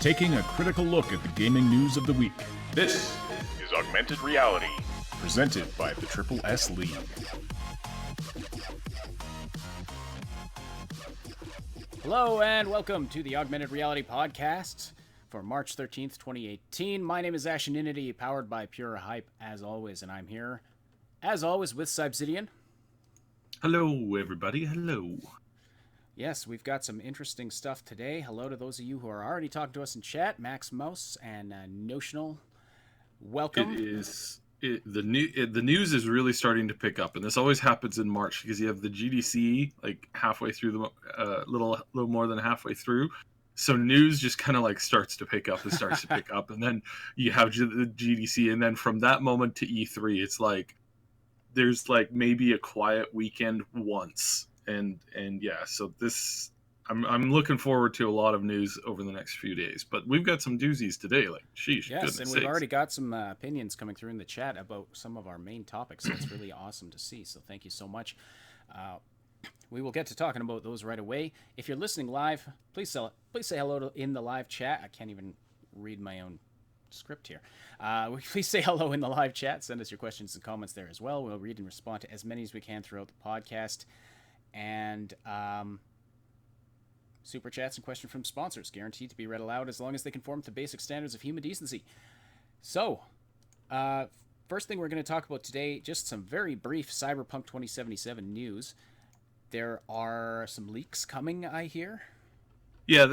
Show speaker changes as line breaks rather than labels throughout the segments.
taking a critical look at the gaming news of the week.
This is Augmented Reality,
Presented by the Triple S League.
Hello and welcome to the Augmented Reality Podcast for March 13th, 2018. My name is Asheninity, powered by Pure Hype, as always, and I'm here, as always, with Cybsidian.
Hello, everybody. Hello.
Yes, we've got some interesting stuff today. Hello to those of you who are already talking to us in chat, Max Mouse and Notional. Welcome.
The news is really starting to pick up, and this always happens in March because you have the GDC like halfway through the little more than halfway through. So news just kind of like starts to pick up and then you have the GDC, and then from that moment to E3, it's like there's like maybe a quiet weekend once. And yeah, so this I'm looking forward to a lot of news over the next few days. But we've got some doozies today, like sheesh.
Yes, and we've already got some opinions coming through in the chat about some of our main topics. So it's really awesome to see. So thank you so much. We will get to talking about those right away. If you're listening live, please say hello in the live chat. I can't even read my own script here. Please say hello in the live chat. Send us your questions and comments there as well. We'll read and respond to as many as we can throughout the podcast. And super chats and questions from sponsors, guaranteed to be read aloud as long as they conform to basic standards of human decency. So, first thing we're going to talk about today, just some very brief Cyberpunk 2077 news. There are some leaks coming, I hear.
Yeah,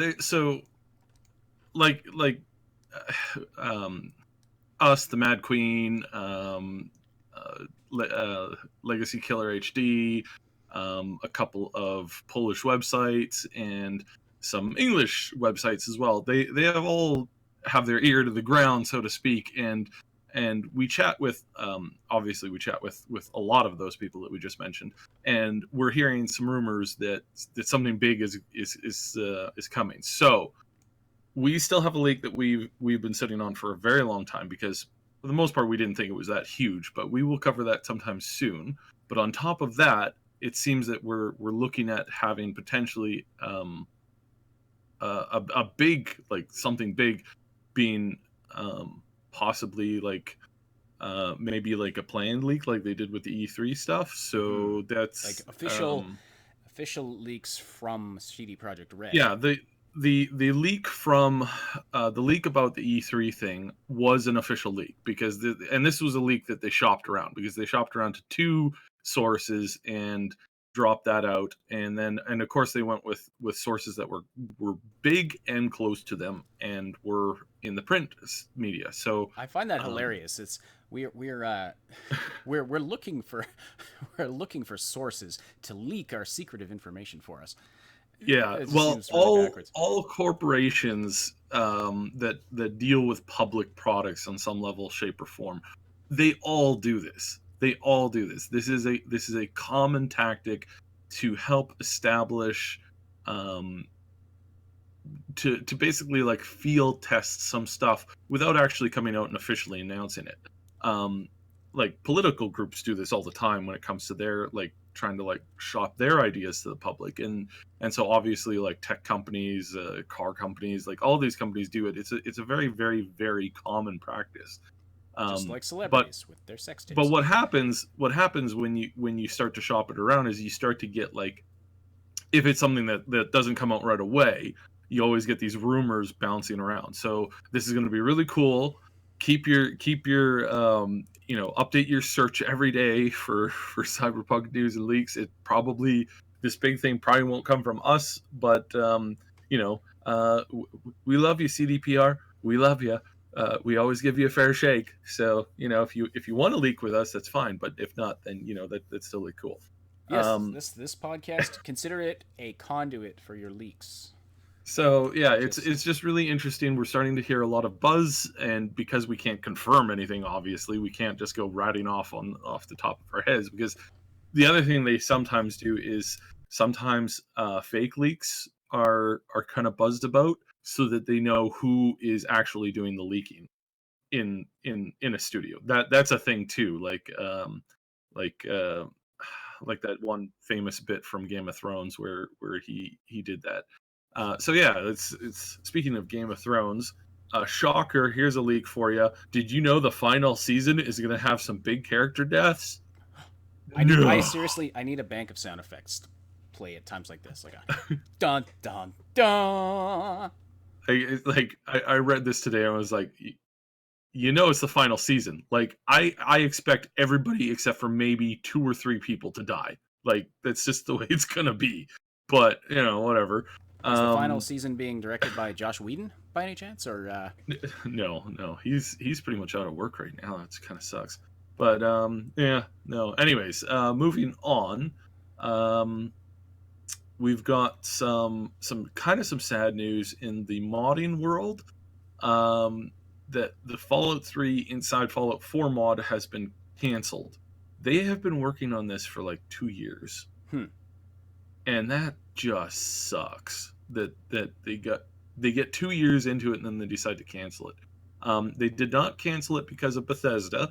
us, the Mad Queen, Legacy Killer HD, a couple of Polish websites and some English websites as well. They have all have their ear to the ground, so to speak, and we chat with obviously we chat with a lot of those people that we just mentioned, and we're hearing some rumors that something big is coming. So we still have a leak that we've been sitting on for a very long time because for the most part we didn't think it was that huge, but we will cover that sometime soon. But on top of that, it seems that we're looking at having potentially a big, like something big being possibly like maybe like a planned leak like they did with the E3 stuff. So that's
like official leaks from Projekt Red.
Yeah, the leak from the leak about the E3 thing was an official leak because this was a leak that they shopped around because they shopped around to two sources and dropped that out, and of course they went with sources that were big and close to them and were in the print media. So
I find that hilarious. It's we're looking for sources to leak our secretive information for us.
Yeah, well, really all corporations that deal with public products on some level, shape, or form, they all do this. This is a common tactic to help establish, to basically like field test some stuff without actually coming out and officially announcing it. Like political groups do this all the time when it comes to their like trying to like shop their ideas to the public, and so obviously like tech companies, car companies, like all these companies do it. It's a very, very, very common practice.
Just like celebrities with their sex tapes.
But what happens when you start to shop it around is you start to get like, if it's something that doesn't come out right away, you always get these rumors bouncing around. So this is going to be really cool. Keep your update your search every day for Cyberpunk news and leaks. This big thing probably won't come from us, but we love you, CDPR. We love you. We always give you a fair shake. So, if you want to leak with us, that's fine. But if not, then, that's still really cool.
Yes, this podcast, consider it a conduit for your leaks.
So, yeah, it's just really interesting. We're starting to hear a lot of buzz. And because we can't confirm anything, obviously, we can't just go ratting off the top of our heads. Because the other thing they sometimes do is sometimes fake leaks are kind of buzzed about, so that they know who is actually doing the leaking in a studio. That's a thing too. Like that one famous bit from Game of Thrones where he did that. So yeah, it's speaking of Game of Thrones. Shocker! Here's a leak for you. Did you know the final season is going to have some big character deaths?
I
No.
seriously, I need a bank of sound effects to play at times like this, like a dun dun dun.
I read this today. I was like, you know, it's the final season. Like, I expect everybody except for maybe 2 or 3 people to die. Like, that's just the way it's gonna be. But you know, whatever.
Is the final
Um,
season being directed by Josh Whedon by any chance, or
no, he's pretty much out of work right now. That kind of sucks. But yeah, no. Anyways, moving on. Um, we've got some sad news in the modding world. Um, that the Fallout 3 Inside Fallout 4 mod has been canceled. They have been working on this for like 2 years,
Hmm.
and that just sucks. That they get 2 years into it and then they decide to cancel it. They did not cancel it because of Bethesda,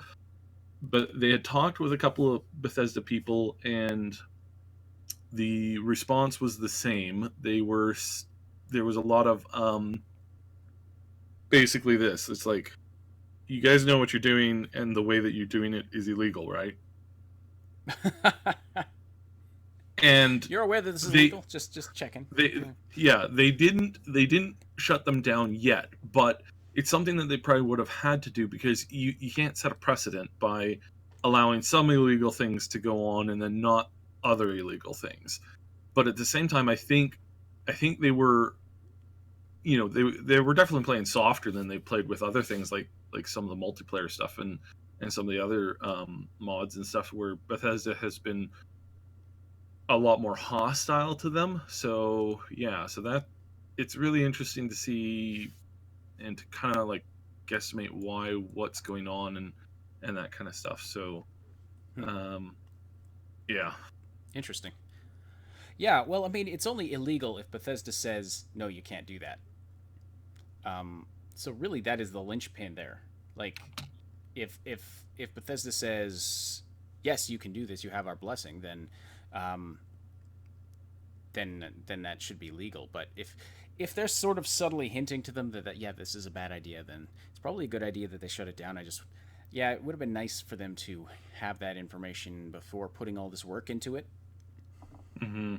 but they had talked with a couple of Bethesda people, and the response was the same. There was a lot of basically this. It's like, you guys know what you're doing, and the way that you're doing it is illegal, right? And
you're aware that this is
they
legal? Just checking.
they didn't shut them down yet, but it's something that they probably would have had to do, because you can't set a precedent by allowing some illegal things to go on and then not other illegal things. But at the same time, I think they were, you know, they were definitely playing softer than they played with other things, like some of the multiplayer stuff and some of the other mods and stuff, where Bethesda has been a lot more hostile to them. So yeah, so that it's really interesting to see and to kind of like guesstimate what's going on and that kind of stuff. So yeah.
Interesting. Yeah, well, I mean, it's only illegal if Bethesda says no, you can't do that. So really, that is the linchpin there. Like, if Bethesda says yes, you can do this, you have our blessing, then that should be legal. But if they're sort of subtly hinting to them that yeah, this is a bad idea, then it's probably a good idea that they shut it down. Yeah, it would have been nice for them to have that information before putting all this work into it.
Mm-hmm.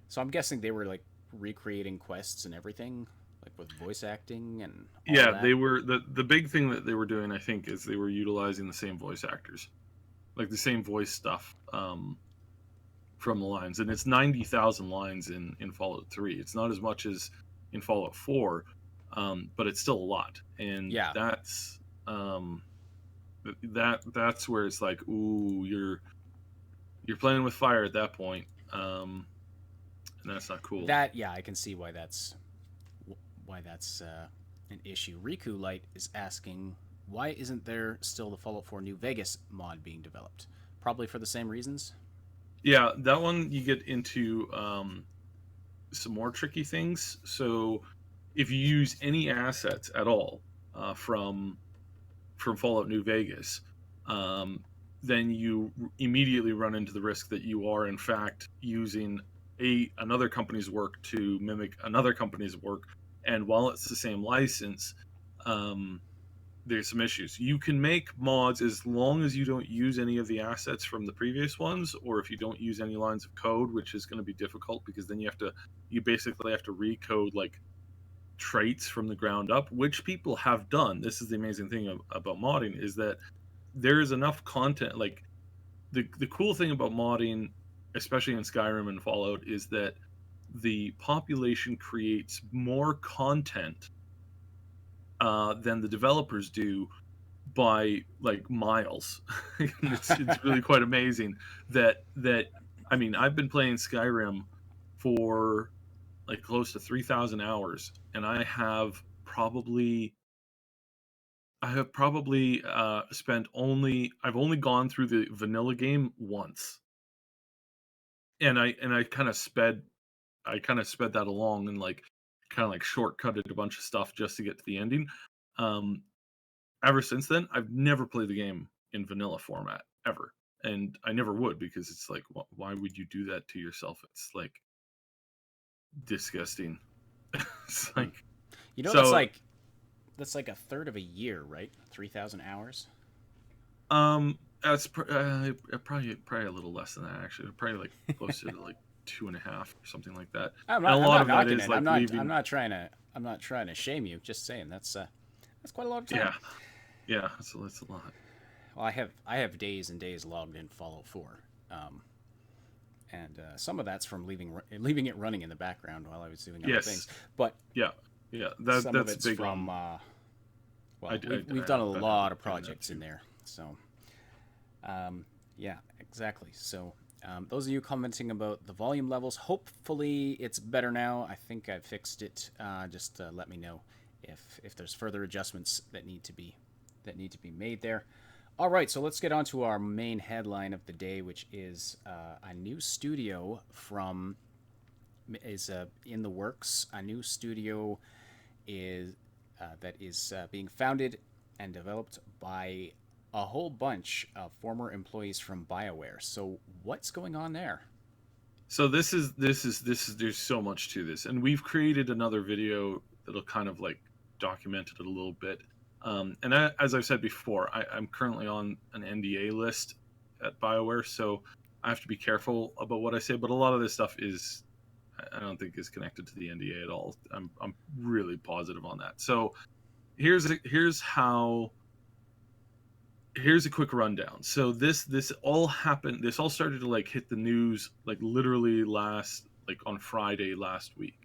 So I'm guessing they were like recreating quests and everything, like with voice acting and all
Yeah,
that.
they were the big thing that they were doing, I think, is they were utilizing the same voice actors, like the same voice stuff from the lines, and it's 90,000 lines in Fallout 3. It's not as much as in Fallout 4, but it's still a lot, and
Yeah.
that's where it's like, ooh, you're playing with fire at that point, and that's not cool.
That yeah, I can see why that's an issue. Riku Light is asking, why isn't there still the Fallout 4 New Vegas mod being developed? Probably for the same reasons.
Yeah, that one you get into some more tricky things. So if you use any assets at all from Fallout New Vegas, then you immediately run into the risk that you are in fact using another company's work to mimic another company's work. And while it's the same license, there's some issues. You can make mods as long as you don't use any of the assets from the previous ones, or if you don't use any lines of code, which is going to be difficult because then you basically have to recode like traits from the ground up, which people have done. This is the amazing thing about modding, is that there's enough content. Like the cool thing about modding, especially in Skyrim and Fallout, is that the population creates more content than the developers do by like miles. it's really quite amazing that I mean, I've been playing Skyrim for like close to 3,000 hours, and I've probably I've only gone through the vanilla game once, and I kind of sped that along and like kind of like shortcutted a bunch of stuff just to get to the ending. Um, Ever since then, I've never played the game in vanilla format ever, and I never would, because it's like, why would you do that to yourself? It's like disgusting. It's like,
You know,
so
that's like a third of a year, right? 3,000 hours.
that's probably a little less than that actually. Probably like closer to like 2.5 or something like that.
I'm
And
not.
a
I'm
lot
not
of that
knocking
is
it.
like leaving.
I'm not trying to. I'm not trying to shame you. Just saying that's quite a lot of time.
Yeah, yeah, that's a lot.
Well, I have days and days logged in Fallout 4, and some of that's from leaving it running in the background while I was doing other
Yes.
things. But
Yeah, yeah.
some of
That's
it's
big
from.
on.
Well,
I
we've done a
that
lot of
happened
projects
too.
in there, so yeah, exactly. So those of you commenting about the volume levels, hopefully it's better now. I think I've fixed it. Just let me know if there's further adjustments that need to be made there. All right, so let's get on to our main headline of the day, which is a new studio is in the works. A new studio is that is being founded and developed by a whole bunch of former employees from Bioware. So what's going on there?
So this is there's so much to this, and we've created another video that'll kind of like document it a little bit. And as I've said before, I'm currently on an NDA list at BioWare, so I have to be careful about what I say. But a lot of this stuff is, I don't think, is connected to the NDA at all. I'm really positive on that. So here's a quick rundown. So this all happened. This all started to like hit the news like literally on Friday last week.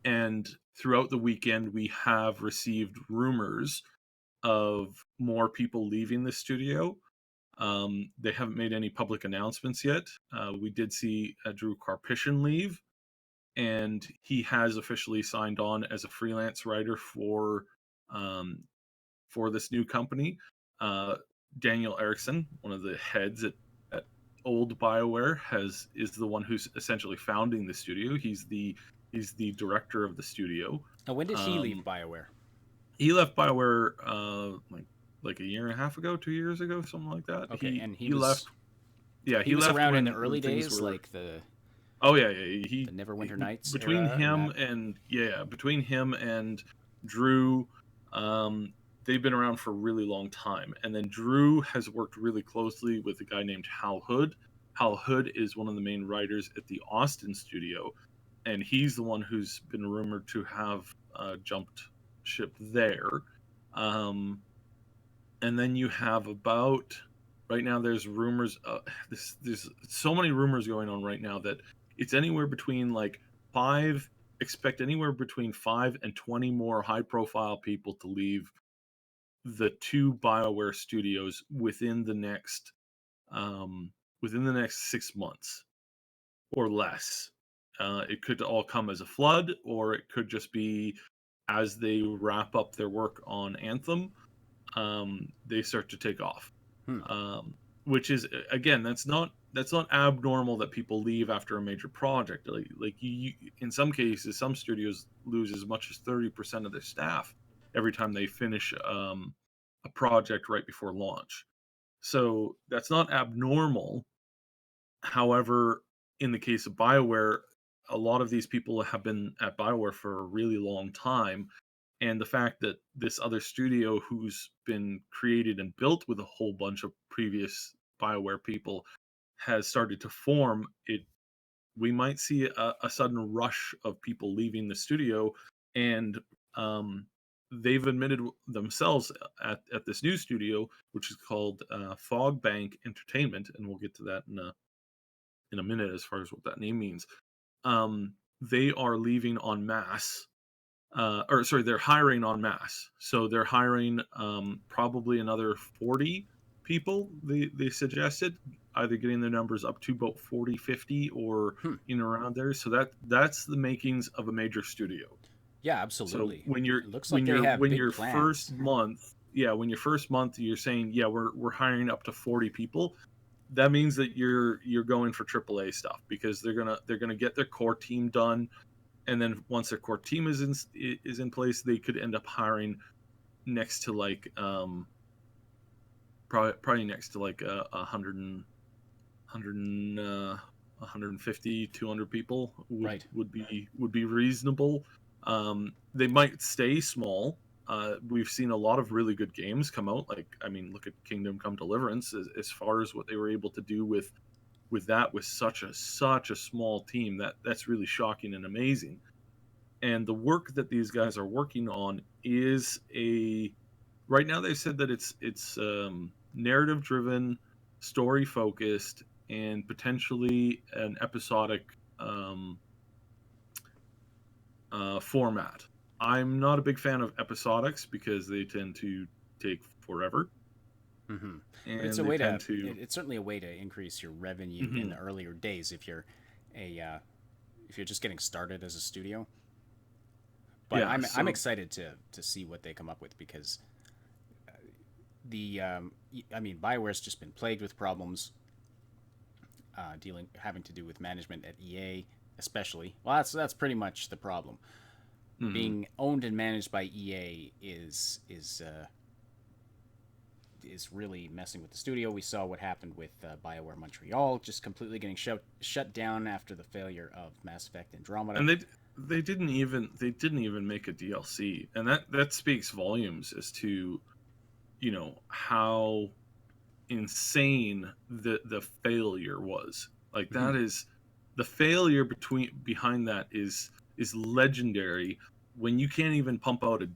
And throughout the weekend, we have received rumors of more people leaving the studio. They haven't made any public announcements yet. We did see Drew Karpyshyn leave, and he has officially signed on as a freelance writer for this new company. Daniel Erickson, one of the heads at old BioWare, is the one who's essentially founding the studio. He's the director of the studio.
Now, when did he leave Bioware?
He left BioWare like a year and a half ago, 2 years ago, something like that.
Okay, and he
left. Yeah,
he was
left
around in
when
the early
things
days,
were,
like the
he
Neverwinter Nights
between
era,
him
and
between him and Drew, they've been around for a really long time. And then Drew has worked really closely with a guy named Hal Hood. Hal Hood is one of the main writers at the Austin studio, and he's the one who's been rumored to have jumped ship there. And then you have right now there's rumors. There's so many rumors going on right now that it's anywhere between like expect anywhere between 5 and 20 more high profile people to leave the two BioWare studios within the next 6 months or less. It could all come as a flood, or it could just be as they wrap up their work on Anthem, they start to take off. Which is, again, that's not abnormal that people leave after a major project. Like you in some cases, some studios lose as much as 30% of their staff every time they finish a project right before launch. So that's not abnormal. However, in the case of BioWare, a lot of these people have been at BioWare for a really long time, and the fact that this other studio, who's been created and built with a whole bunch of previous BioWare people, has started to form, we might see a sudden rush of people leaving the studio. And they've admitted themselves at this new studio, which is called Fogbank Entertainment, and we'll get to that in a minute as far as what that name means. They are leaving en masse. They're hiring en masse. So they're hiring probably another 40 people, they suggested, either getting the numbers up to about 40, 50, or in around there. So that's the makings of a major studio.
Yeah, absolutely.
So when you're
it looks like they have big
your
plans.
first month, when your first month you're saying, we're hiring up to 40 people, that means that you're going for AAA stuff, because they're gonna get their core team done, and then once their core team is in place, they could end up hiring next to like probably next to like 100 150, 200 people
Right.
would be reasonable. They might stay small. We've seen a lot of really good games come out. Like, I mean, look at Kingdom Come Deliverance as far as what they were able to do with that with such a small team. That's really shocking and amazing. And the work that these guys are working on is right now they've said that it's narrative driven, story focused, and potentially an episodic format. I'm not a big fan of episodics because they tend to take forever,
Mm-hmm. But it's
and
a
they
way
tend
to.
to.
It's certainly a way to increase your revenue in the
Mhm.
earlier days if you're a if you're just getting started as a studio. But
Yeah,
I'm
so
excited to see what they come up with because the I mean Bioware's just been plagued with problems having to do with management at EA especially. Well, that's pretty much the problem.
mhm.
Being owned and managed by EA is really messing with the studio. We saw what happened with Bioware Montreal, just completely getting shut down after the failure of Mass Effect Andromeda.
And they didn't even make a DLC, and that speaks volumes as to how insane the failure was. Like,
Mm-hmm.
that is the failure behind that is legendary. When you can't even pump out a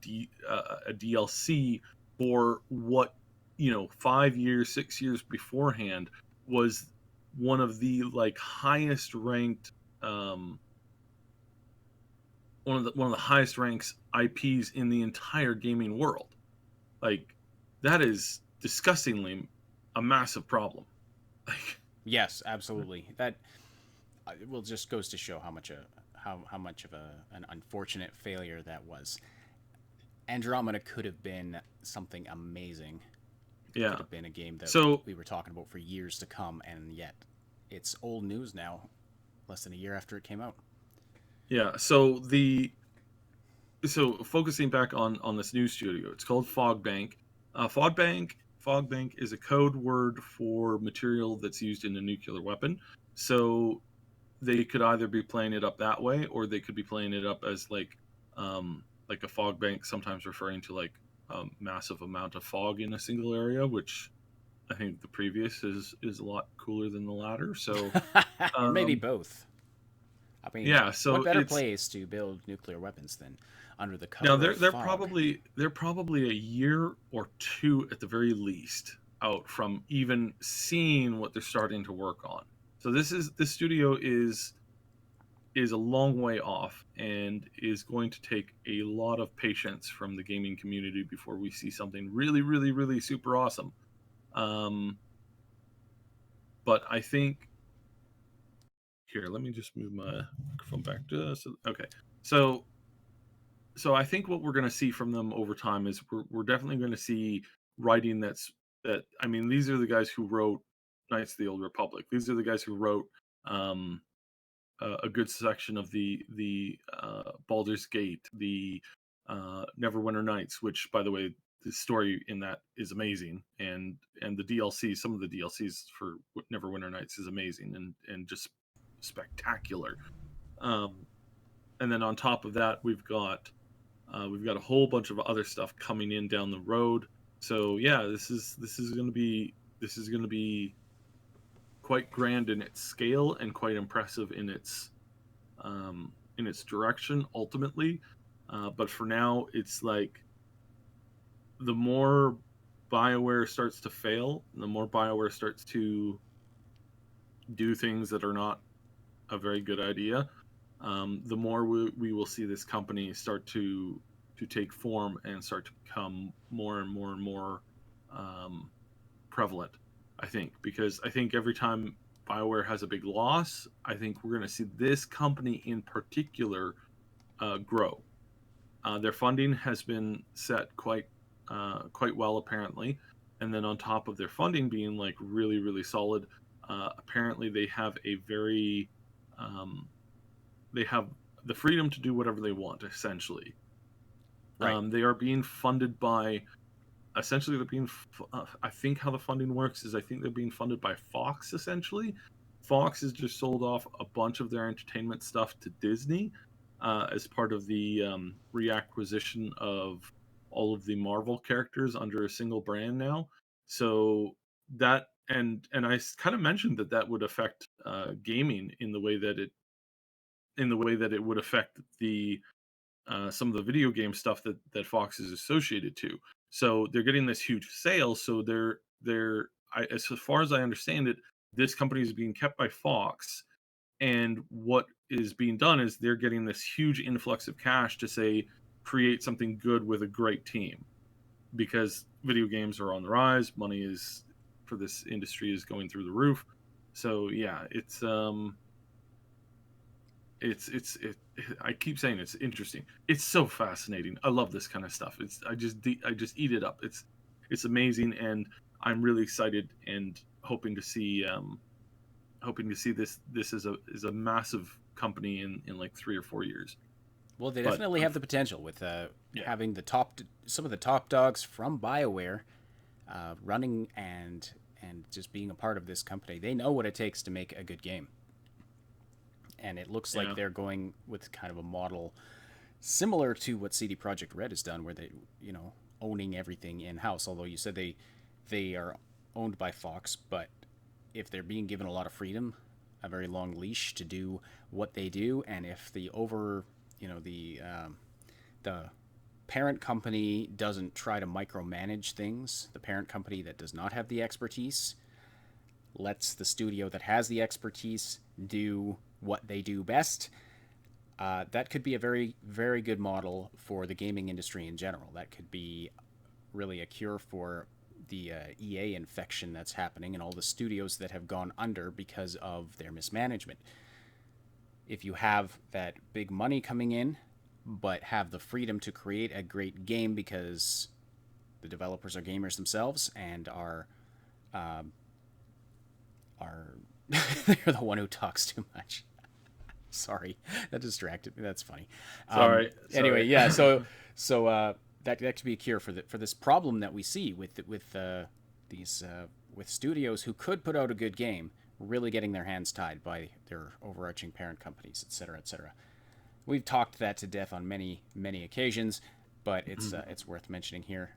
DLC for what 5 years, 6 years beforehand was one of the like highest ranked one of the highest ranks IPs in the entire gaming world. Like, that is disgustingly a massive problem. Like,
Yes, absolutely. That well just goes to show how much much of an unfortunate failure that was. Andromeda could have been something amazing. It
yeah.
could have been a game that
So
we were talking about for years to come, and yet it's old news now, less than a year after it came out.
yeah. So focusing back on this new studio, it's called Fogbank. Fogbank is a code word for material that's used in a nuclear weapon. So they could either be playing it up that way, or they could be playing it up as like a fog bank, sometimes referring to like a massive amount of fog in a single area, which I think the previous is a lot cooler than the latter. So
Or maybe
um,
both. I mean,
yeah,
what
so
better
it's
place to build nuclear weapons than under the
now
cover
they're
of
they're
fog?
probably they're probably a year or two at the very least out from even seeing what they're starting to work on. So this studio is a long way off and is going to take a lot of patience from the gaming community before we see something really, really, really super awesome. Um, but I think here, let me just move my microphone back to okay. So I think what we're going to see from them over time is we're definitely going to see writing that. I mean, these are the guys who wrote Knights of the Old Republic. These are the guys who wrote um, a good section of the Baldur's Gate, the Neverwinter Nights, which, by the way, the story in that is amazing, and the DLC, some of the DLCs for Neverwinter Nights is amazing and just spectacular. Um, and then on top of that, we've got a whole bunch of other stuff coming in down the road. So yeah, this is going to be quite grand in its scale and quite impressive in its direction ultimately. But for now, it's like the more BioWare starts to fail, the more BioWare starts to do things that are not a very good idea, the more we will see this company start to take form and start to become more and more and more um, prevalent. I think because I think every time BioWare has a big loss, I think we're going to see this company in particular grow. Their funding has been set quite well apparently, and then on top of their funding being like really really solid, apparently um, they have the freedom to do whatever they want essentially.
Right.
They are being funded by essentially they're being I think how the funding works is I think they're being funded by Fox essentially, Fox has just sold off a bunch of their entertainment stuff to Disney as part of the reacquisition of all of the Marvel characters under a single brand now. So that and I kind of mentioned that would affect gaming in the way that it would affect the some of the video game stuff that Fox is associated to. So they're getting this huge sale. So as far as I understand it, this company is being kept by Fox, and what is being done is they're getting this huge influx of cash to say create something good with a great team, because video games are on the rise. Money is for this industry is going through the roof. So yeah, I keep saying it's interesting. It's so fascinating. I love this kind of stuff. I just eat it up. It's amazing, and I'm really excited and hoping to see this is a massive company in like 3 or 4 years.
Well, they definitely have the potential with having some of the top dogs from BioWare running and just being a part of this company. They know what it takes to make a good game. And it looks like they're going with kind of a model similar to what CD Projekt Red has done, where they, owning everything in-house. Although you said they are owned by Fox, but if they're being given a lot of freedom, a very long leash to do what they do, and if the parent company doesn't try to micromanage things, the parent company that does not have the expertise lets the studio that has the expertise do what they do best, that could be a very, very good model for the gaming industry in general. That could be really a cure for the EA infection that's happening and all the studios that have gone under because of their mismanagement. If you have that big money coming in, but have the freedom to create a great game because the developers are gamers themselves and are they're the one who talks too much. Sorry, that distracted me. That's funny.
Sorry.
Anyway, yeah. So that could be a cure for this problem that we see with studios who could put out a good game, really getting their hands tied by their overarching parent companies, et cetera, et cetera. We've talked that to death on many, many occasions, but it's worth mentioning here.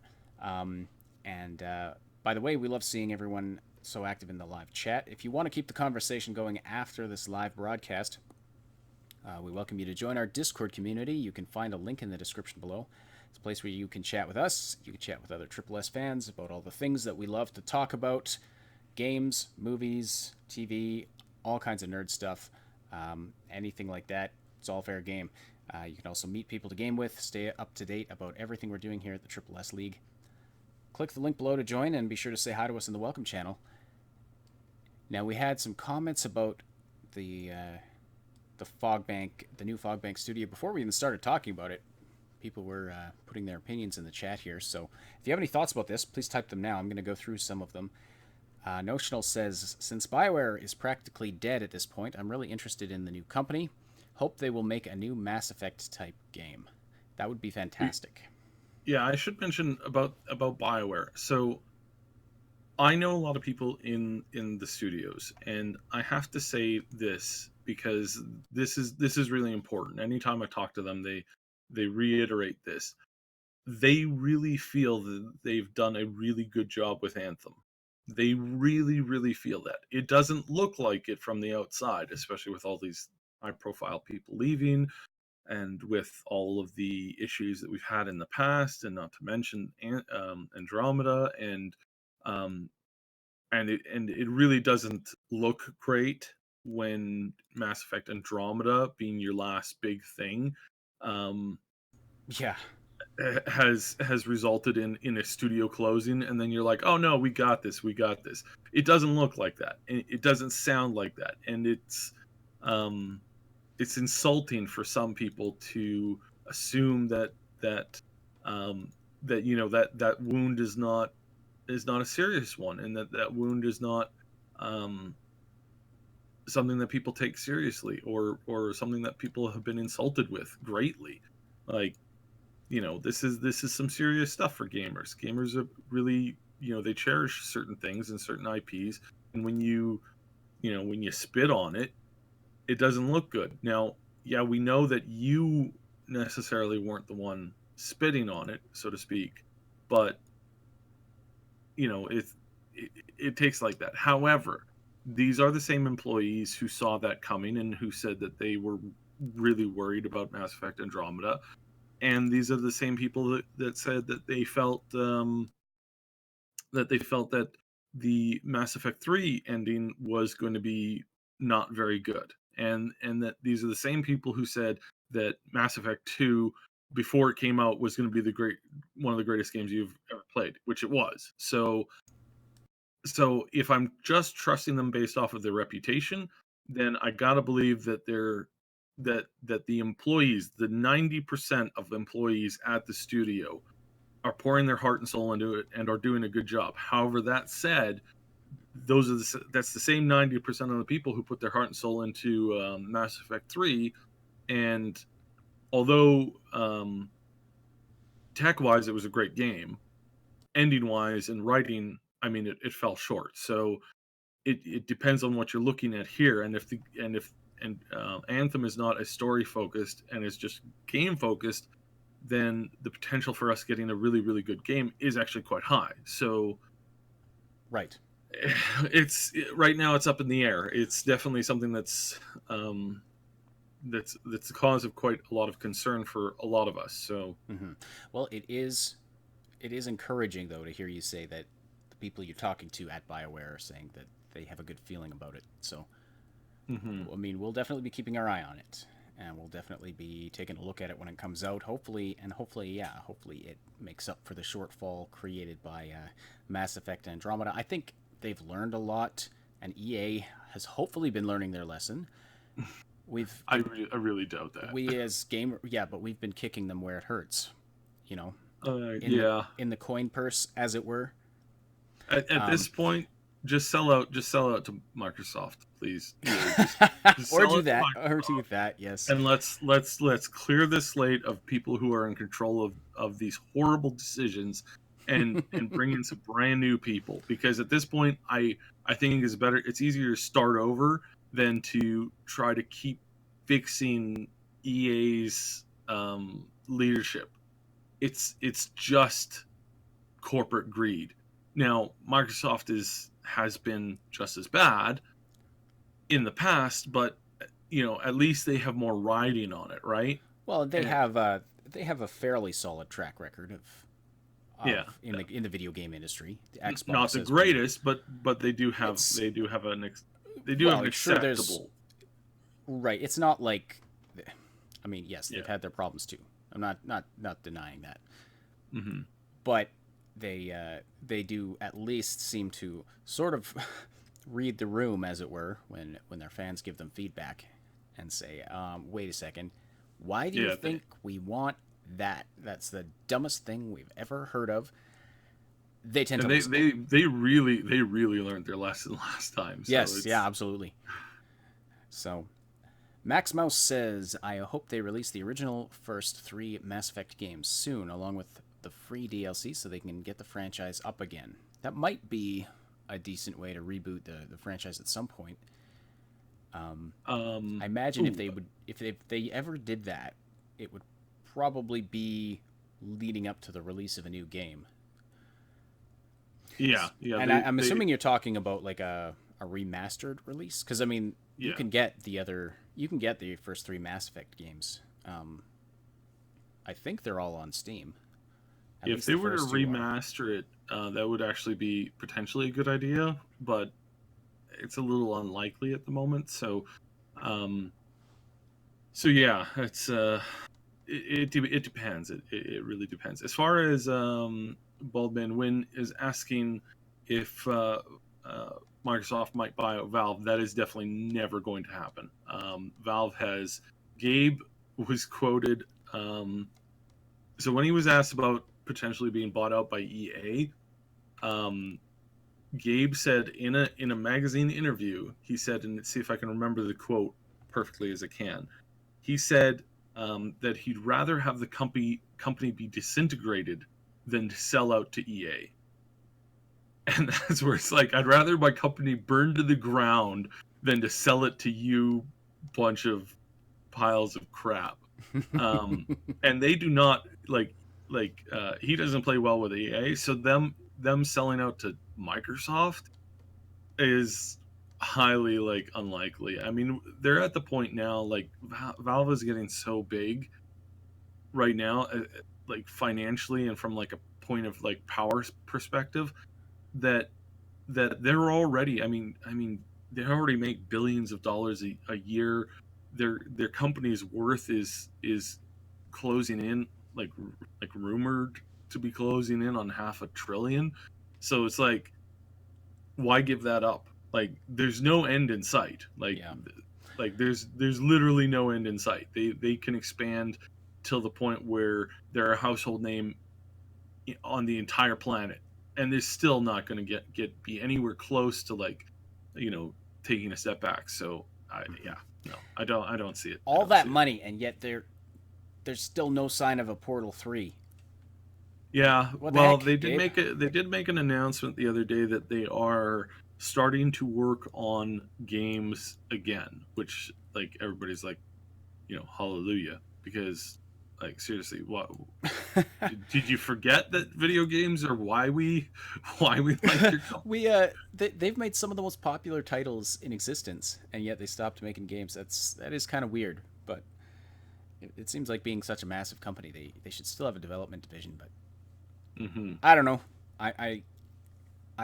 And by the way, we love seeing everyone so active in the live chat. If you want to keep the conversation going after this live broadcast, we welcome you to join our Discord community. You can find a link in the description below. It's a place where you can chat with us. You can chat with other Triple S fans about all the things that we love to talk about. Games, movies, TV, all kinds of nerd stuff. Anything like that. It's all fair game. You can also meet people to game with, stay up to date about everything we're doing here at the Triple S League. Click the link below to join, and be sure to say hi to us in the welcome channel. Now, we had some comments about the new Fogbank Studio. Before we even started talking about it, people were putting their opinions in the chat here. So if you have any thoughts about this, please type them now. I'm going to go through some of them. Notional says, since Bioware is practically dead at this point, I'm really interested in the new company. Hope they will make a new Mass Effect type game. That would be fantastic.
Yeah, I should mention about Bioware. So I know a lot of people in the studios, and I have to say this because this is really important. Anytime I talk to them, they reiterate this. They really feel that they've done a really good job with Anthem. They really, really feel that. It doesn't look like it from the outside, especially with all these high-profile people leaving, and with all of the issues that we've had in the past, and not to mention Andromeda, and it really doesn't look great when Mass Effect Andromeda being your last big thing has resulted in a studio closing, and then you're like, oh no, we got this. It doesn't look like that. It doesn't sound like that, and it's insulting for some people to assume that wound is not a serious one, and that wound is not something that people take seriously, or something that people have been insulted with greatly. Like, this is some serious stuff for gamers. Gamers are really, they cherish certain things and certain IPs, and when you when you spit on it, it doesn't look good. Now, yeah, we know that you necessarily weren't the one spitting on it, so to speak, but it takes like that. However, these are the same employees who saw that coming and who said that they were really worried about Mass Effect Andromeda, and these are the same people that said that they felt that the Mass Effect 3 ending was going to be not very good, and that these are the same people who said that Mass Effect 2 before it came out was going to be one of the greatest games you've ever played, which it was. So if I'm just trusting them based off of their reputation, then I gotta believe that the employees, the 90% of employees at the studio, are pouring their heart and soul into it and are doing a good job. However, that said, that's the same 90% of the people who put their heart and soul into Mass Effect 3, and although tech-wise it was a great game, ending-wise and writing, I mean, it fell short. So it depends on what you're looking at here, and if Anthem is not as story focused and is just game focused, then the potential for us getting a really, really good game is actually quite high. So,
right,
right now it's up in the air. It's definitely something that's the cause of quite a lot of concern for a lot of us. So,
well, it is encouraging though to hear you say that the people you're talking to at BioWare are saying that they have a good feeling about it. So, I mean, we'll definitely be keeping our eye on it, and we'll definitely be taking a look at it when it comes out. Hopefully it makes up for the shortfall created by Mass Effect Andromeda. I think they've learned a lot, and EA has hopefully been learning their lesson.
I really doubt that.
But we've been kicking them where it hurts, in the coin purse, as it were.
At this point, just sell out to Microsoft, please.
Or do that, yes.
And let's clear the slate of people who are in control of these horrible decisions, and bring in some brand new people. Because at this point, I think it's easier to start over than to try to keep fixing EA's leadership. It's just corporate greed. Now, Microsoft has been just as bad in the past, but at least they have more riding on it, right?
Well, they have a fairly solid track record in the video game industry. The Xbox,
not the greatest, but they do have an acceptable.
Right, it's not like, I mean, yes, they've had their problems too. I'm not denying that, but they do at least seem to sort of read the room, as it were, when their fans give them feedback and say, wait a second, why do you think we want that? That's the dumbest thing we've ever heard of. They tend to listen.
They really learned their lesson last time. So
yes, yeah, absolutely. So Max Mouse says, I hope they release the original first 3 Mass Effect games soon, along with the free DLC, so they can get the franchise up again. That might be a decent way to reboot the franchise at some point. I imagine if they ever did that, it would probably be leading up to the release of a new game.
Yeah.
And I'm assuming you're talking about like a remastered release, because I mean, you can get the first 3 Mass Effect games. I think they're all on Steam.
If they were to remaster it, that would actually be potentially a good idea, but it's a little unlikely at the moment. So yeah, it's it depends. It really depends. As far as Baldman Wynn is asking if Microsoft might buy out Valve, that is definitely never going to happen. Valve has. Gabe was quoted. So when he was asked about potentially being bought out by EA, Gabe said in a magazine interview, he said, and let's see if I can remember the quote perfectly as I can. He said that he'd rather have the company be disintegrated than to sell out to EA. And that's where it's like, I'd rather my company burn to the ground than to sell it to you bunch of piles of crap. And they do not he doesn't play well with EA, so them selling out to Microsoft is highly unlikely. I mean, they're at the point now, Valve is getting so big right now, financially and from a point of power perspective, that they're already, I mean they already make billions of dollars a year. Their company's worth is closing in, rumored to be closing in on $500 billion. So it's why give that up? There's no end in sight. There's literally no end in sight. They can expand till the point where they're a household name on the entire planet, and they're still not going to be anywhere close to taking a step back. So I don't see it.
All that money, and yet there's still no sign of a Portal 3.
Yeah,
What
well,
the heck,
they did make an announcement the other day that they are starting to work on games again, which everybody's hallelujah, because seriously, what did you forget that video games are why we like your company?
They've made some of the most popular titles in existence, and yet they stopped making games. That is kind of weird, but it seems like, being such a massive company, they should still have a development division. But I don't know. I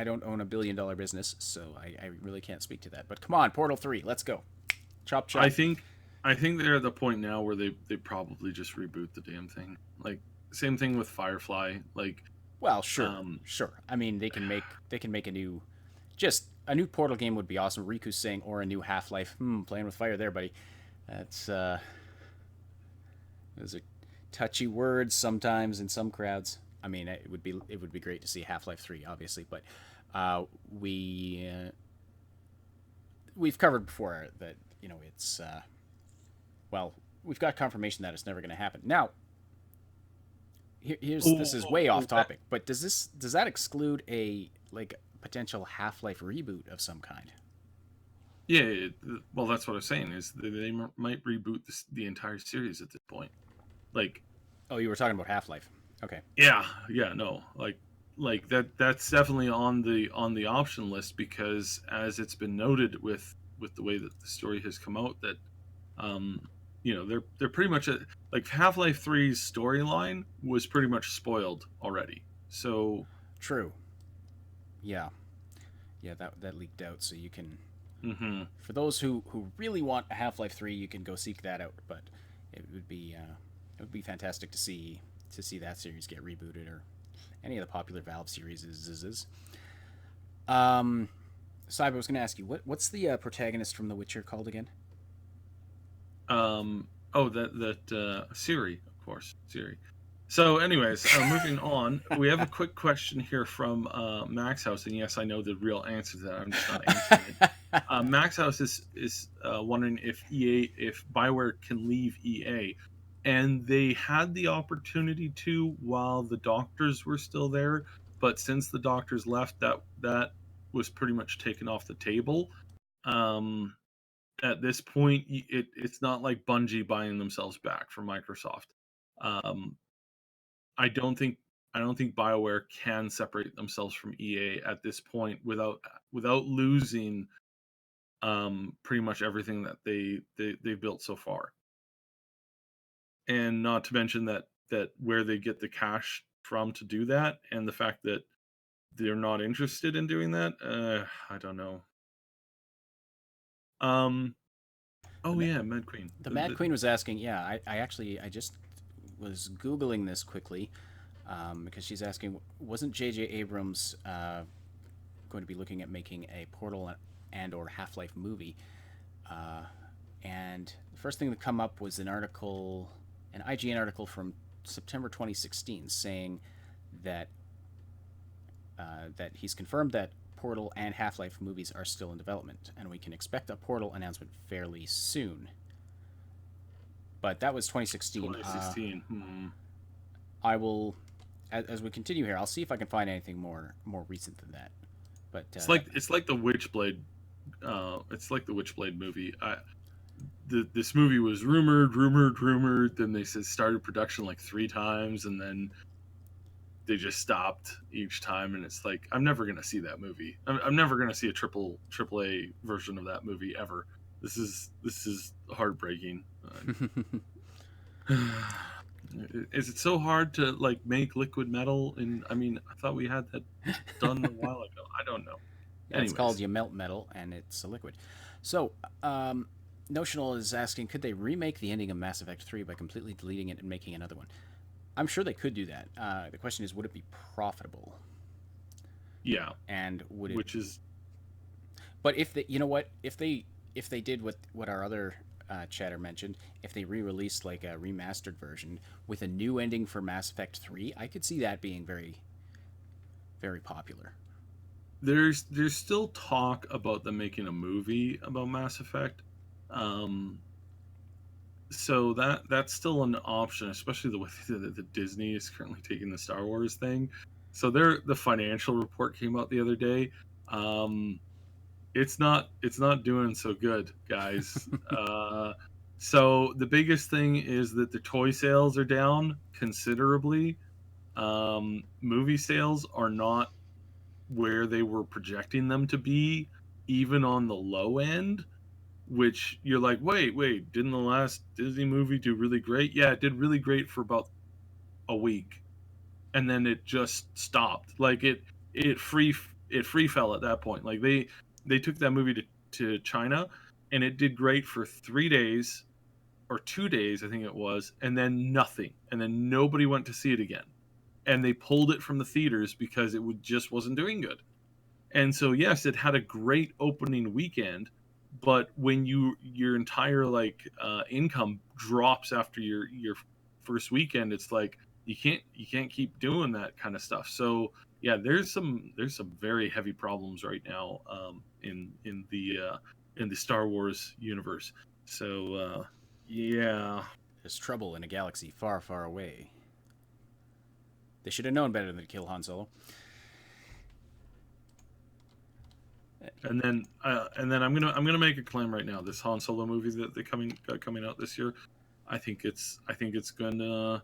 don't own $1 billion business, so I really can't speak to that. But come on, Portal 3, let's go. Chop chop.
I think they're at the point now where they probably just reboot the damn thing. Same thing with Firefly.
Well, sure, sure. I mean, they can make a new Portal game would be awesome. Riku's saying, or a new Half-Life. Playing with fire there, buddy. That's those are touchy words sometimes in some crowds. I mean, it would be great to see Half-Life 3, obviously, but we've covered before that it's we've got confirmation that it's never going to happen. Now, this is way off topic, but does that exclude a potential Half-Life reboot of some kind?
Yeah, well, that's what I'm saying, is they might reboot the entire series at this point.
Oh, you were talking about Half-Life. Okay.
Yeah, no, that's definitely on the option list, because as it's been noted with the way that the story has come out, that they're pretty much Half-Life 3's storyline was pretty much spoiled already. So
true. Yeah, that leaked out, so you can. For those who really want a Half-Life 3, you can go seek that out. But it would be fantastic to see that series get rebooted, or any of the popular Valve series is. Cyber, I was going to ask you, what's the protagonist from The Witcher called again?
Siri, of course, Siri. So, anyways, moving on, we have a quick question here from Max House, and yes, I know the real answer to that. I'm just not answering it. Max House is wondering if Bioware can leave EA, and they had the opportunity to while the doctors were still there, but since the doctors left, that was pretty much taken off the table. At this point, it's not like Bungie buying themselves back from Microsoft. I don't think BioWare can separate themselves from EA at this point without losing pretty much everything that they've built so far. And not to mention that where they get the cash from to do that, and the fact that they're not interested in doing that, I don't know. Mad Queen.
The Mad Queen was asking. Yeah, I just was Googling this quickly, because she's asking, wasn't J.J. Abrams going to be looking at making a Portal and or Half-Life movie? And the first thing that come up was an IGN article from September 2016 saying that he's confirmed that Portal and Half-Life movies are still in development, and we can expect a Portal announcement fairly soon. But that was 2016.
2016.
I will, as we continue here, I'll see if I can find anything more recent than that. But
it's like the Witchblade It's like the Witchblade movie. This movie was rumored. Then they said started production like 3 times, and then they just stopped each time. And it's like, I'm never gonna see that movie. I'm never gonna see a triple A version of that movie ever. This is heartbreaking. Is it so hard to like make liquid metal? And I mean, I thought we had that done a while ago. I don't know.
Yeah, it's called you melt metal, and it's a liquid. So, Notional is asking, could they remake the ending of Mass Effect 3 by completely deleting it and making another one? I'm sure they could do that. The question is, would it be profitable?
Yeah.
And would it?
Which is.
But if they, you know what, if they did what our other chatter mentioned, if they re-released like a remastered version with a new ending for Mass Effect 3, I could see that being very, very popular.
There's still talk about them making a movie about Mass Effect. So that's still an option, especially the way the Disney is currently taking the Star Wars thing. So the financial report came out the other day. It's not doing so good, guys. So the biggest thing is that the toy sales are down considerably. Movie sales are not where they were projecting them to be, even on the low end, which you're like, wait, didn't the last Disney movie do really great? Yeah, it did really great for about a week, and then it just stopped. Like it free fell at that point. Like they took that movie to China, and it did great for 3 days or 2 days, I think it was, and then nothing, and then nobody went to see it again, and they pulled it from the theaters because just wasn't doing good. And so yes, it had a great opening weekend, but when your entire income drops after your first weekend, it's like you can't keep doing that kind of stuff. So yeah, there's some very heavy problems right now in the Star Wars universe. So yeah,
There's trouble in a galaxy far, far away. They should have known better than to kill Han Solo.
and then I'm gonna make a claim right now. This Han Solo movie that they coming out this year, I think it's gonna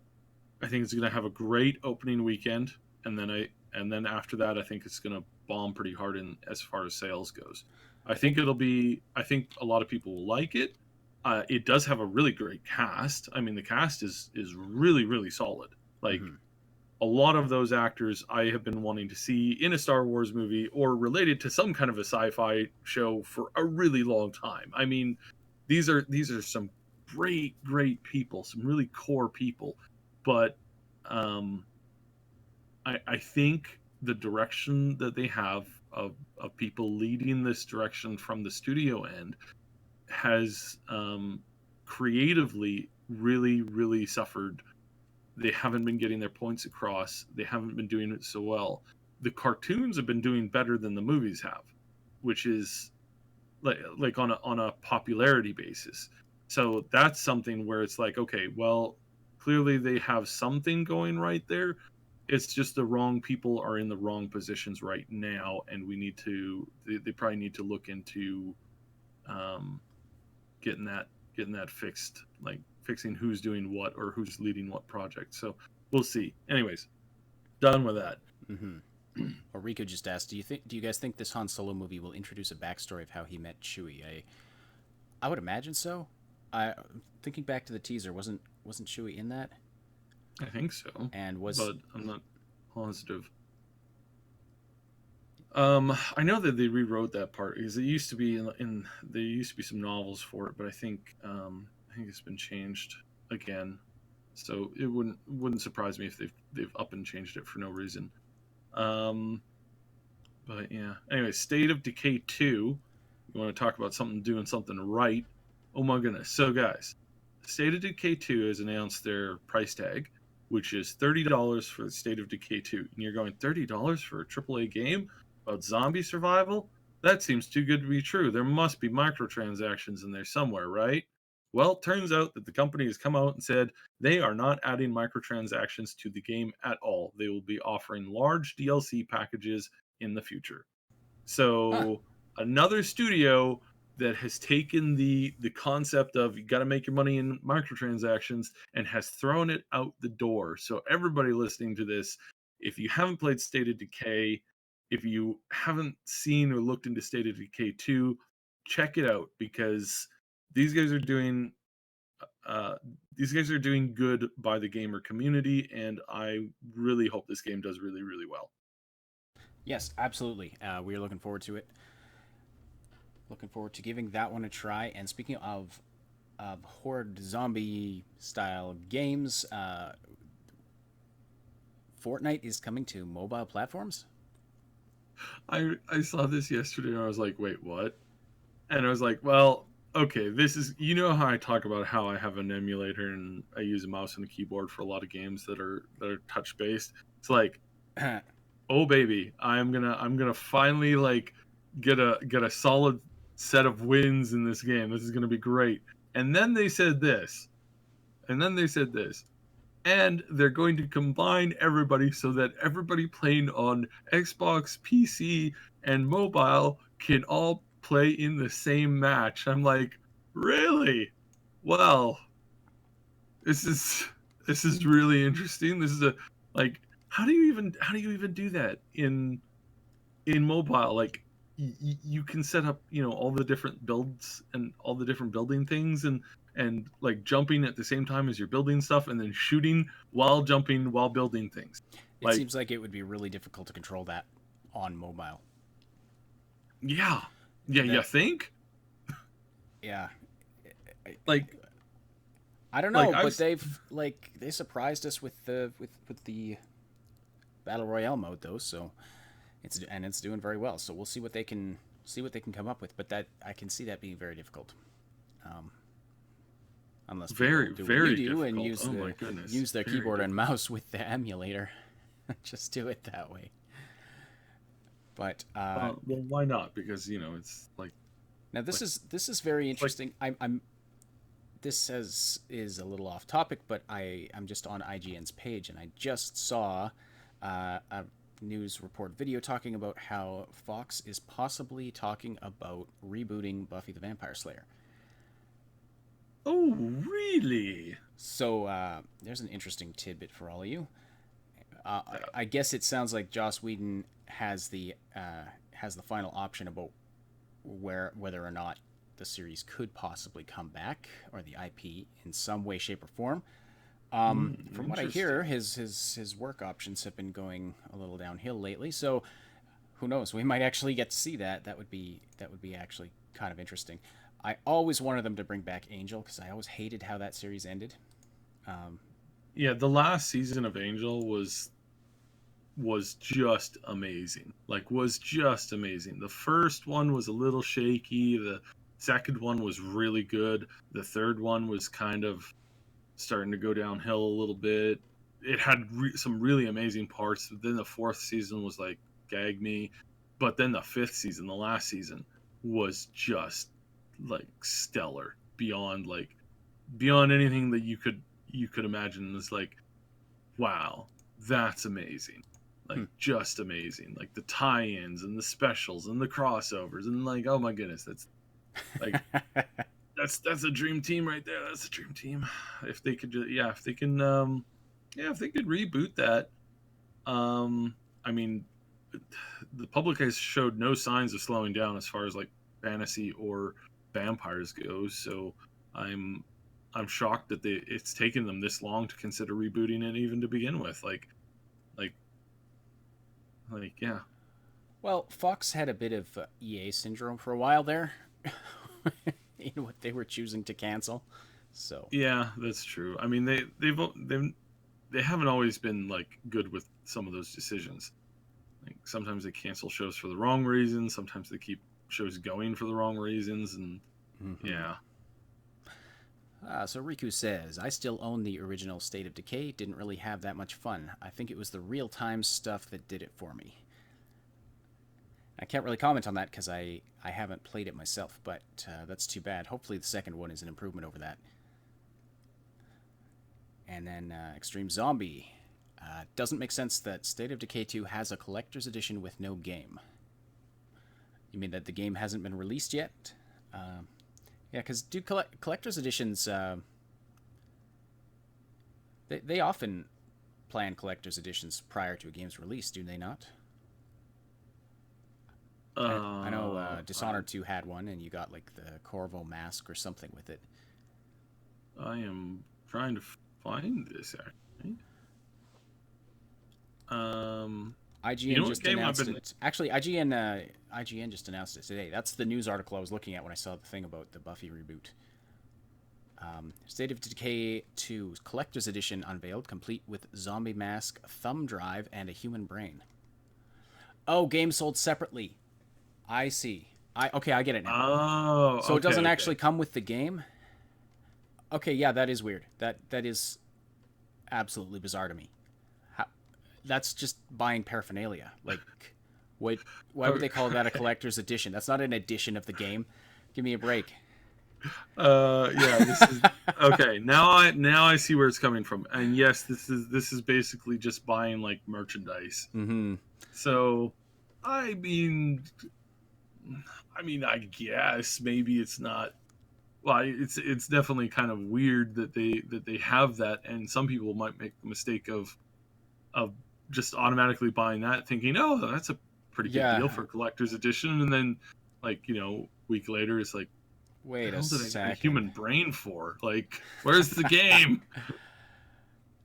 have a great opening weekend, and then after that, I think it's gonna bomb pretty hard in as far as sales goes. I think a lot of people will like it. It does have a really great cast. I mean, the cast is really, really solid. Like a lot of those actors I have been wanting to see in a Star Wars movie or related to some kind of a sci-fi show for a really long time. I mean, these are some great people, some really core people. But I think the direction that they have of people leading this direction from the studio end has creatively really suffered. They haven't been getting their points across. They haven't been doing it so well. The cartoons have been doing better than the movies have, which is like on a popularity basis. So that's something where it's like, okay, well, clearly they have something going right there. It's just the wrong people are in the wrong positions right now, and they probably need to look into getting that fixed, like fixing who's doing what or who's leading what project. So we'll see. Anyways, done with that.
Or Rico just asked, do you guys think this Han Solo movie will introduce a backstory of how he met Chewie? I would imagine so. Thinking back to the teaser, wasn't Chewie in that?
I think so. But I'm not positive. I know that they rewrote that part because it used to be there used to be some novels for it, but I think it's been changed again. So it wouldn't surprise me if they've up and changed it for no reason. But yeah. Anyway, State of Decay 2. You want to talk about doing something right? Oh my goodness! So guys, State of Decay 2 has announced their price tag, which is $30 for the State of Decay 2. And you're going, $30 for a AAA game about zombie survival? That seems too good to be true. There must be microtransactions in there somewhere, right? Well, turns out that the company has come out and said they are not adding microtransactions to the game at all. They will be offering large DLC packages in the future. So another studio that has taken the concept of you got to make your money in microtransactions and has thrown it out the door. So everybody listening to this, if you haven't played State of Decay, if you haven't seen or looked into State of Decay 2, check it out, because these guys are doing good by the gamer community, and I really hope this game does really, really well.
Yes, absolutely. We are looking forward to it. Looking forward to giving that one a try. And speaking of horde zombie style games, Fortnite is coming to mobile platforms.
I saw this yesterday and I was like, wait, what? And I was like, well, okay, this is, you know how I talk about how I have an emulator and I use a mouse and a keyboard for a lot of games that are touch based. It's like, oh baby, I'm gonna finally like get a solid set of wins in this game. This is gonna be great. And then they said this. And they're going to combine everybody so that everybody playing on Xbox, PC, and mobile can all play in the same match. I'm like, really? Well, this is really interesting. This is a like, how do you even do that in mobile? Like, you can set up, all the different builds and all the different building things, and like jumping at the same time as you're building stuff, and then shooting while jumping while building things.
It seems like it would be really difficult to control that on mobile.
Yeah, you think?
Yeah.
Like,
I don't know,
like,
but they surprised us with the Battle Royale mode though, so it's doing very well. So we'll see what they can come up with, but that I can see that being very difficult. Unless
very
people do
very
what we do
difficult.
and use their keyboard and mouse with the emulator. Just do it that way. But
well, why not? Because it's like,
now this is very interesting. I'm this is a little off topic, but I'm just on IGN's page and I just saw a news report video talking about how Fox is possibly talking about rebooting Buffy the Vampire Slayer.
oh really?
So there's an interesting tidbit for all of you. I guess it sounds like Joss Whedon has the final option about whether or not the series could possibly come back, or the IP in some way, shape, or form. From what I hear, his work options have been going a little downhill lately. So who knows? We might actually get to see that. That would be actually kind of interesting. I always wanted them to bring back Angel because I always hated how that series ended.
Yeah, the last season of Angel was just amazing. The first one was a little shaky. The second one was really good. The third one was kind of starting to go downhill a little bit. It had some really amazing parts. Then the fourth season was like, gag me. But then the fifth season, the last season, was just like stellar beyond anything that you could imagine. It's like, wow, that's amazing. Like, just amazing. Like the tie-ins and the specials and the crossovers, and like, oh my goodness, that's like that's a dream team right there. That's a dream team. If they could if they could reboot that. I mean, the public has showed no signs of slowing down as far as like fantasy or vampires go, so I'm shocked that it's taken them this long to consider rebooting it, even to begin with. Like yeah.
Well, Fox had a bit of EA syndrome for a while there, in what they were choosing to cancel. So
yeah, that's true. I mean, they haven't always been like good with some of those decisions. Like, sometimes they cancel shows for the wrong reasons. Sometimes they keep shows going for the wrong reasons, and yeah.
So Riku says, I still own the original State of Decay. Didn't really have that much fun. I think it was the real-time stuff that did it for me. I can't really comment on that because I haven't played it myself, but that's too bad. Hopefully the second one is an improvement over that. And then Extreme Zombie. Doesn't make sense that State of Decay 2 has a collector's edition with no game. You mean that the game hasn't been released yet? Yeah, because do collector's editions... They often plan collector's editions prior to a game's release, do they not? I know Dishonored 2 had one, and you got like the Corvo mask or something with it.
I am trying to find this actually.
IGN just announced it. Actually, IGN just announced it today. That's the news article I was looking at when I saw the thing about the Buffy reboot. State of Decay 2 Collector's Edition unveiled, complete with zombie mask, thumb drive, and a human brain. Oh, game sold separately. I see. Okay, I get it now.
Oh,
so it doesn't actually come with the game? Okay, yeah, that is weird. That is absolutely bizarre to me. That's just buying paraphernalia. Like, why would they call that a collector's edition? That's not an edition of the game. Give me a break.
Yeah, this is okay. Now I see where it's coming from. And yes, this is basically just buying like merchandise.
Mm-hmm.
So, I mean, I guess maybe it's not. Well, it's definitely kind of weird that they have that, and some people might make the mistake of just automatically buying that, thinking, oh, that's a pretty good deal for collector's edition, and then like week later it's like,
wait a
second.
second.
A human brain for? Like, where's the game?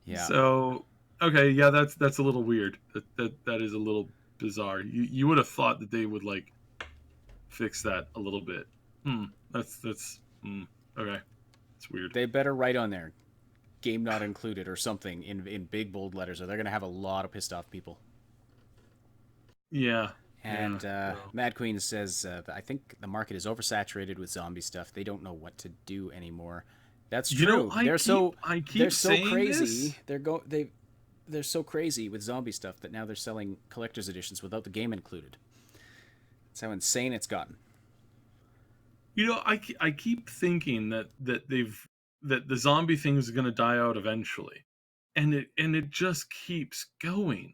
Yeah.
So, okay, yeah, that's a little weird. That is a little bizarre. You would have thought that they would like fix that a little bit. That's okay. It's weird.
They better write on there, game not included or something in big bold letters, or they're gonna have a lot of pissed off people.
Yeah.
And Mad Queen says, I think the market is oversaturated with zombie stuff. They don't know what to do anymore. That's true. They're so crazy.
This.
They're so crazy with zombie stuff that now they're selling collector's editions without the game included. That's how insane it's gotten.
I keep thinking that the zombie thing is going to die out eventually, and it just keeps going.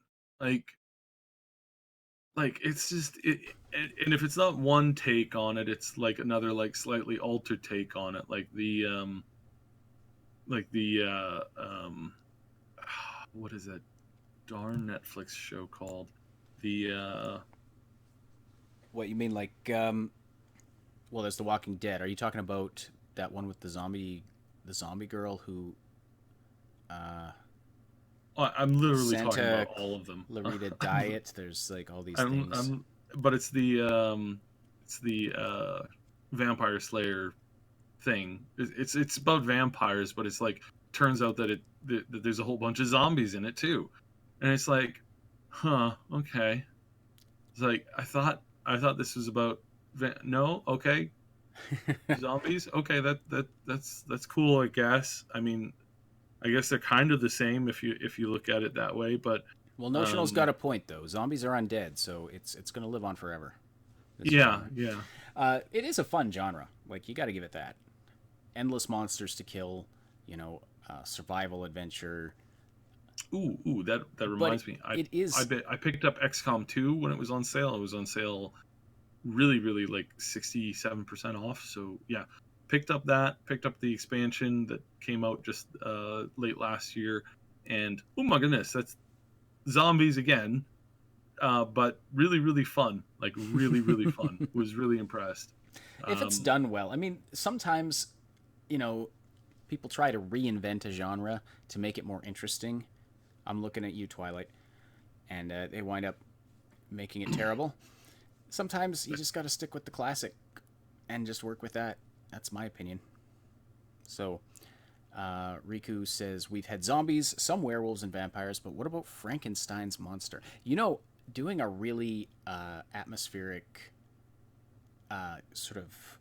Like it's just and if it's not one take on it, it's like another like slightly altered take on it, like the what is that darn Netflix show called?
What you mean, like well, there's The Walking Dead. Are you talking about that one with the zombie girl who
I'm literally
Santa
talking about all of them.
Clarita Diet. There's like all these things.
But it's the Vampire Slayer thing. It's about vampires, but it's like turns out that there's a whole bunch of zombies in it too, and it's like, okay. It's like I thought this was about no, okay, zombies. Okay, that's cool, I guess. I mean, I guess they're kind of the same if you look at it that way, but
well, Notional's got a point though. Zombies are undead, so it's going to live on forever.
Yeah.
It is a fun genre. Like, you got to give it that. Endless monsters to kill, survival adventure.
Ooh, that reminds me.
It is.
I picked up XCOM 2 when it was on sale. It was on sale really, really like 67% off. So yeah, picked up the expansion that came out just late last year, and oh my goodness, that's zombies again, but really, really fun. Like really, really fun. Was really impressed.
If it's done well. I mean, sometimes, people try to reinvent a genre to make it more interesting. I'm looking at you, Twilight, and they wind up making it terrible. Sometimes you just got to stick with the classic and just work with that. That's my opinion. So, Riku says, we've had zombies, some werewolves and vampires, but what about Frankensteins Monster? Doing a really atmospheric sort of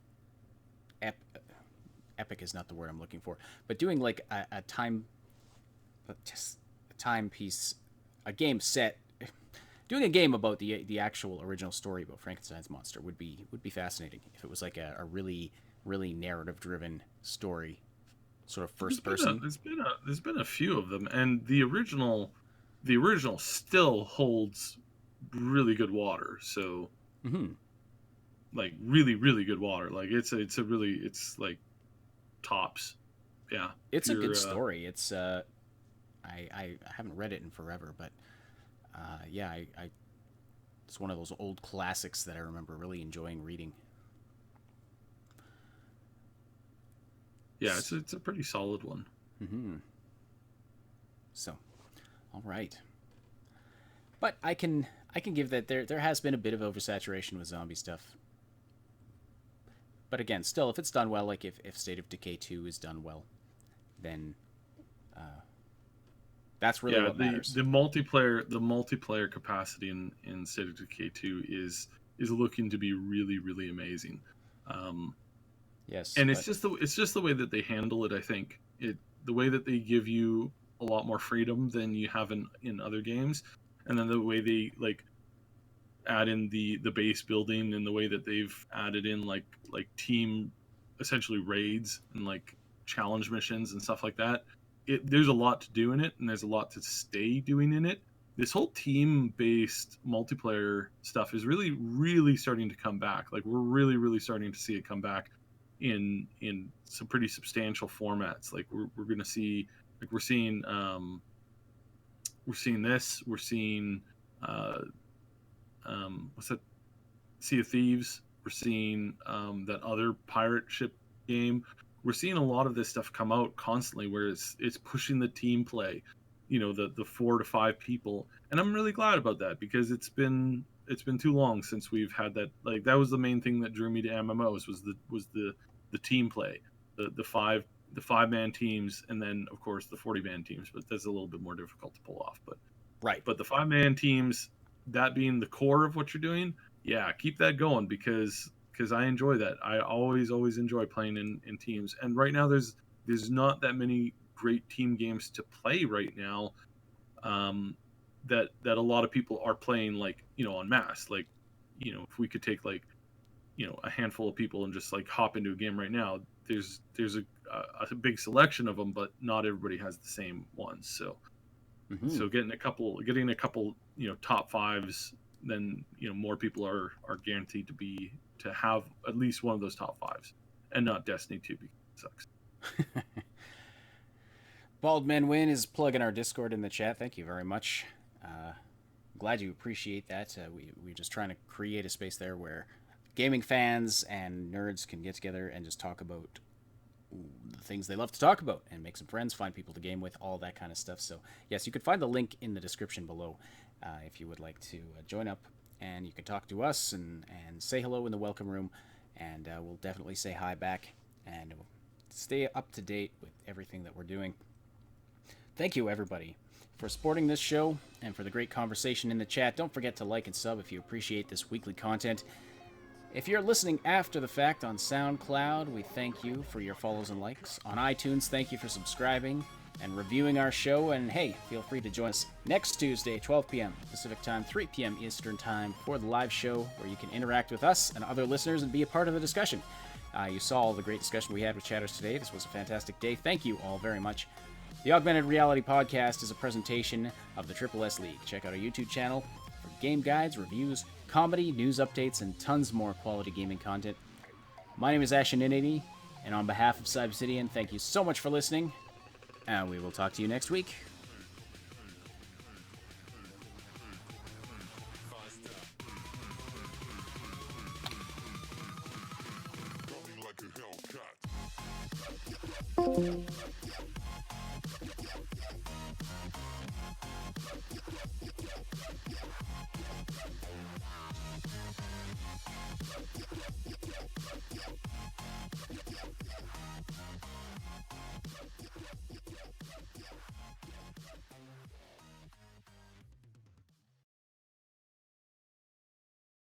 epic is not the word I'm looking for, but doing like a timepiece, a game set, doing a game about the actual original story about Frankenstein's Monster would be fascinating if it was like a really, really narrative driven story, sort of first person.
There's been a few of them, and the original still holds really good water. So, like really really good water. Like it's like tops. Yeah,
It's a good story. It's I haven't read it in forever, but yeah, I it's one of those old classics that I remember really enjoying reading.
Yeah, it's a pretty solid one.
Mm-hmm. So, all right. But I can give that there has been a bit of oversaturation with zombie stuff. But again, still, if it's done well, like if State of Decay 2 is done well, then that's really what matters.
The multiplayer capacity in State of Decay 2 is looking to be really really amazing.
Yes,
and it's just the way that they handle it. I think the way that they give you a lot more freedom than you have in other games, and then the way they like add in the base building, and the way that they've added in like team essentially raids and like challenge missions and stuff like that. There's a lot to do in it, and there's a lot to stay doing in it. This whole team-based multiplayer stuff is really, really starting to come back. Like we're really, really starting to see it come back in some pretty substantial formats. Like we're going to see, like we're seeing this. We're seeing what's that? Sea of Thieves. We're seeing that other pirate ship game. We're seeing a lot of this stuff come out constantly, where it's pushing the team play, the 4 to 5 people, and I'm really glad about that, because it's been too long since we've had that. Like that was the main thing that drew me to MMOs was the team play, the 5-man teams, and then of course the 40-man teams, but that's a little bit more difficult to pull off. But
right,
but the 5-man teams, that being the core of what you're doing, yeah, keep that going, because I enjoy that. I always enjoy playing in teams. And right now there's not that many great team games to play right now, that a lot of people are playing, like, en masse. Like, if we could take like, a handful of people and just like hop into a game right now, there's a big selection of them, but not everybody has the same ones. So so getting a couple top 5s, then more people are guaranteed to have at least one of those top 5s, and not Destiny 2, because it sucks.
Baldman Win is plugging our Discord in the chat. Thank you very much. Glad you appreciate that. We're just trying to create a space there where gaming fans and nerds can get together and just talk about the things they love to talk about, and make some friends, find people to game with, all that kind of stuff. So yes, you can find the link in the description below if you would like to join up, and you can talk to us and say hello in the welcome room, and we'll definitely say hi back, and we'll stay up to date with everything that we're doing. Thank you, everybody, for supporting this show and for the great conversation in the chat. Don't forget to like and sub if you appreciate this weekly content. If you're listening after the fact on SoundCloud, we thank you for your follows and likes. On iTunes, thank you for subscribing and reviewing our show. And hey, feel free to join us next Tuesday, 12 p.m. Pacific Time, 3 p.m. Eastern Time, for the live show where you can interact with us and other listeners and be a part of the discussion. You saw all the great discussion we had with chatters today. This was a fantastic day. Thank you all very much. The Augmented Reality Podcast is a presentation of the Triple S League. Check out our YouTube channel for game guides, reviews, comedy, news updates, and tons more quality gaming content. My name is Asheninity, and on behalf of Cybsidian, thank you so much for listening, and we will talk to you next week.
Like a Hellcat.